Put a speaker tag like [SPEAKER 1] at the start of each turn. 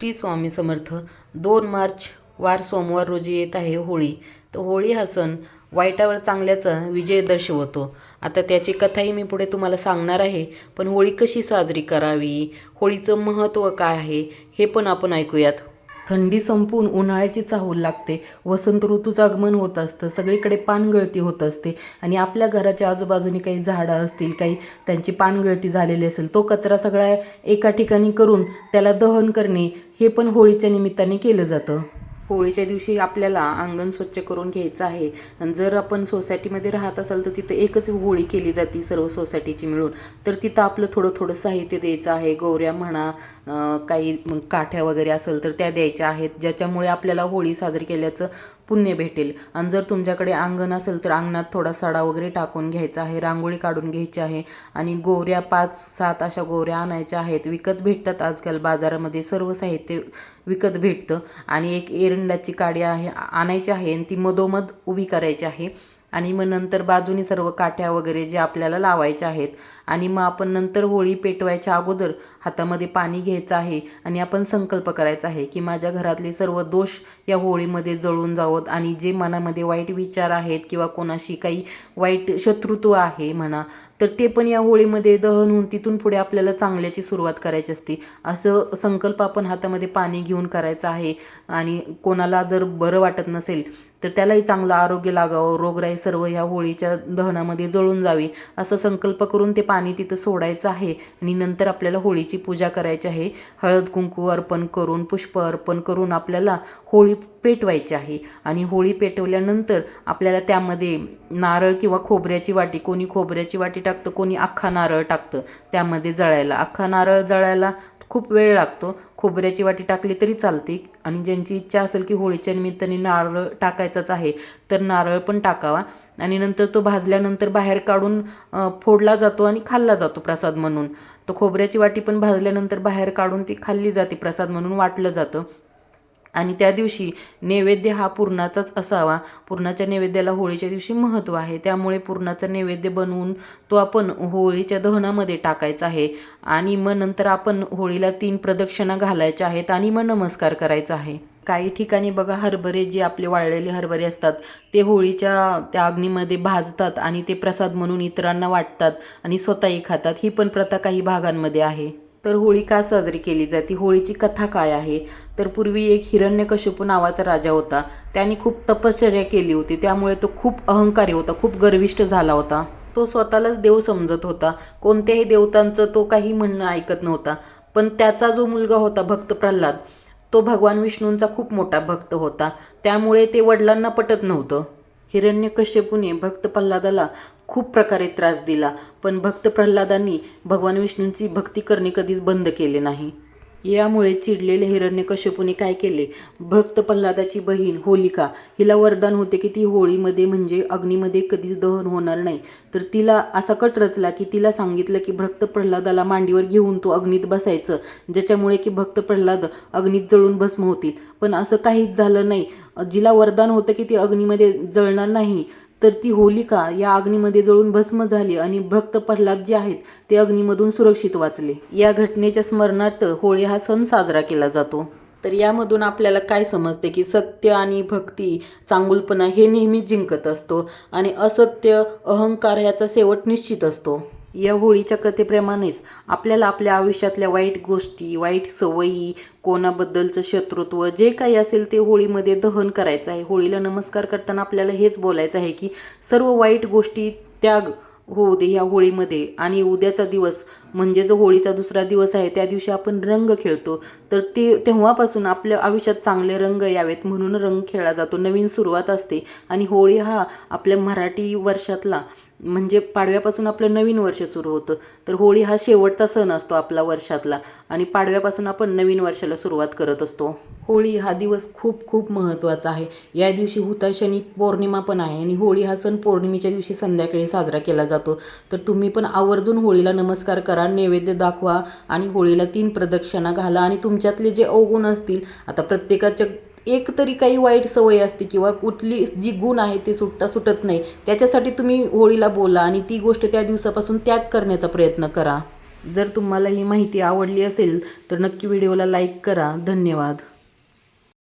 [SPEAKER 1] श्री स्वामी समर्थ. 2 मार्च वार सोमवार रोजी येत आहे होळी. तर होळी हा सण वाईटावर चांगल्याचा विजय दर्शवतो. आता त्याची कथाही मी पुढे तुम्हाला सांगणार आहे. पण होळी कशी साजरी करावी, होळीचं महत्त्व काय आहे हे पण आपण ऐकूयात. थंडी संपून उन्हाळ्याची चाहूल लागते. वसंत ऋतूचं आगमन होत असतं. सगळीकडे पानगळती होत असते आणि आपल्या घराच्या आजूबाजूने काही झाडं असतील, काही त्यांची पानगळती झालेली असेल, तो कचरा सगळा एका ठिकाणी करून त्याला दहन करणे हे पण होळीच्या निमित्ताने केलं जातं. होळीच्या दिवशी आपल्याला अंगण स्वच्छ करून घ्यायचं आहे. आणि जर आपण सोसायटीमध्ये राहत असाल तर तिथं एकच होळी केली जाते सर्व सोसायटीची मिळून. तर तिथं आपलं थोडं थोडं साहित्य द्यायचं आहे. गोवऱ्या म्हणा, काही काठ्या वगैरे असेल तर त्या द्यायच्या आहेत, ज्याच्यामुळे आपल्याला होळी साजरी केल्याचं पुण्य भेटेल. आणि जर तुमच्याकडे अंगण असेल तर अंगणात थोडा सडा वगैरे टाकून घ्यायचा आहे, रांगोळी काढून घ्यायची आहे. आणि गोवऱ्या 5-7 अशा गोवऱ्या आणायच्या आहेत. विकत भेटतात आजकाल बाजारामध्ये, सर्व साहित्य विकत भेटतं. आणि एक एरंडाची काडी आणायची आहे आणि ती मधोमध उभी करायची आहे. आणि मग नंतर बाजूनी सर्व काठ्या वगैरे जे आपल्याला लावायच्या आहेत. आणि मग आपण नंतर होळी पेटवायच्या अगोदर हातामध्ये पाणी घ्यायचं आहे आणि आपण संकल्प करायचा आहे की माझ्या घरातले सर्व दोष या होळीमध्ये जळून जावत. आणि जे मनामध्ये वाईट विचार आहेत किंवा कोणाशी काही वाईट शत्रुत्व आहे म्हणा, तर ते पण या होळीमध्ये दहन होऊन तिथून पुढे आपल्याला चांगल्याची सुरुवात करायची असते. असं संकल्प आपण हातामध्ये पाणी घेऊन करायचं आहे. आणि कोणाला जर बरं वाटत नसेल तर त्यालाही चांगलं आरोग्य लागावं, रोगराई सर्व ह्या होळीच्या दहनामध्ये जळून जावी, असा संकल्प करून ते पाणी तिथं सोडायचं आहे. आणि नंतर आपल्याला होळीची पूजा करायची आहे. हळद कुंकू अर्पण करून, पुष्प अर्पण करून आपल्याला होळी पेटवायची आहे. आणि होळी पेटवल्यानंतर आपल्याला त्यामध्ये नारळ किंवा खोबऱ्याची वाटी, कोणी खोबऱ्याची वाटी टाकतं, कोणी अख्खा नारळ टाकतं त्यामध्ये जळायला. अख्खा नारळ जळायला खूप वेळ लागतो. खोबऱ्याची वाटी टाकली तरी चालते. आणि ज्यांची इच्छा असेल की होळीच्या निमित्ताने नारळ टाकायचाच आहे तर नारळ पण टाकावा. आणि नंतर तो भाजल्यानंतर बाहेर काढून फोडला जातो आणि खाल्ला जातो प्रसाद म्हणून. तो खोबऱ्याची वाटी पण भाजल्यानंतर बाहेर काढून ती खाल्ली जाते, प्रसाद म्हणून वाटलं जातं. आणि त्या दिवशी नैवेद्य हा पुरणाचाच असावा. पुरणाच्या नैवेद्याला होळीच्या दिवशी महत्त्व आहे. त्यामुळे पुरणाचा नैवेद्य बनवून तो आपण होळीच्या दहनामध्ये टाकायचा आहे. आणि मग नंतर आपण होळीला 3 प्रदक्षिणा घालायच्या आहेत आणि मग नमस्कार करायचा आहे. काही ठिकाणी बघा, हरभरे जे आपले वाळलेले हरभरे असतात ते होळीच्या त्या अग्नीमध्ये भाजतात आणि ते प्रसाद म्हणून इतरांना वाटतात आणि स्वतःही खातात. ही पण प्रथा काही भागांमध्ये आहे. तर होळी का साजरी केली जाते, होळीची कथा काय आहे? तर पूर्वी एक हिरण्यकशिपू नावाचा राजा होता. त्याने खूप तपश्चर्या केली होती. त्यामुळे तो खूप अहंकारी होता, खूप गर्विष्ठ झाला होता. तो स्वतःलाच देव समजत होता. कोणत्याही देवतांचं तो काही म्हणणं ऐकत नव्हता. पण त्याचा जो मुलगा होता भक्त प्रल्हाद, तो भगवान विष्णूंचा खूप मोठा भक्त होता. त्यामुळे ते वडिलांना पटत नव्हतं. हिरण्यकश्यपूने भक्त प्रल्हादाला खूप प्रकारे त्रास दिला. पण भक्त प्रल्हादांनी भगवान विष्णूंची भक्ती करणे कधीच बंद केले नाही. यामुळे चिडलेले हिरण्यकश्यपूने काय केले, भक्त प्रल्हादाची बहीण होलिका, हिला वरदान होते की ती होळीमध्ये म्हणजे अग्नीमध्ये कधीच दहन होणार नाही. तर तिला असा कट रचला की तिला सांगितलं की भक्त प्रल्हादाला मांडीवर घेऊन तो अग्नीत बसायचं, ज्याच्यामुळे की भक्त प्रल्हाद अग्नीत जळून भस्म होतील. पण असं काहीच झालं नाही. जिला वरदान होतं की ती अग्नीमध्ये जळणार नाही, तर ती होलिका या अग्नीमध्ये जळून भस्म झाली आणि भक्त प्रल्हाद जे आहेत ते अग्नीमधून सुरक्षित वाचले. या घटनेच्या स्मरणार्थ होळी हा सण साजरा केला जातो. तर यामधून आपल्याला काय समजते की सत्य आणि भक्ती, चांगुलपणा हे नेहमी जिंकत असतो आणि असत्य, अहंकार याचा शेवट निश्चित असतो. या होळीच्या कथेप्रमाणेच आपल्याला आपल्या आयुष्यातल्या वाईट गोष्टी, वाईट सवयी, कोणाबद्दलचं शत्रुत्व जे काही असेल ते होळीमध्ये दहन करायचं आहे. होळीला नमस्कार करताना आपल्याला हेच बोलायचं आहे की सर्व वाईट गोष्टी त्याग होऊ दे ह्या होळीमध्ये. आणि उद्याचा दिवस म्हणजे जो होळीचा दुसरा दिवस आहे त्या दिवशी आपण रंग खेळतो. तर तेव्हापासून आपल्या आयुष्यात चांगले रंग यावेत म्हणून रंग खेळला जातो. नवीन सुरुवात असते. आणि होळी हा आपल्या मराठी वर्षातला म्हणजे पाडव्यापासून आपलं नवीन वर्ष सुरू होतं. तर होळी हा शेवटचा सण असतो आपला वर्षातला आणि पाडव्यापासून आपण नवीन वर्षाला सुरुवात करत असतो. होळी हा दिवस खूप खूप महत्त्वाचा आहे. या दिवशी हुताशनी पौर्णिमा पण आहे आणि होळी हा सण पौर्णिमेच्या दिवशी संध्याकाळी साजरा केला जातो. तर तुम्ही पण आवर्जून होळीला नमस्कार करा, नैवेद्य दाखवा आणि होळीला 3 प्रदक्षिणा घाला. आणि तुमच्यातले जे अवगुण असतील, आता प्रत्येकाच्या एक तरी काही वाईट सवय असते किंवा कुठली जी गुण आहे ते सुटत नाही, त्याच्यासाठी तुम्ही होळीला बोला आणि ती गोष्ट त्या दिवसापासून त्याग करण्याचा प्रयत्न करा. जर तुम्हाला ही माहिती आवडली असेल तर नक्की व्हिडिओला लाईक करा. धन्यवाद.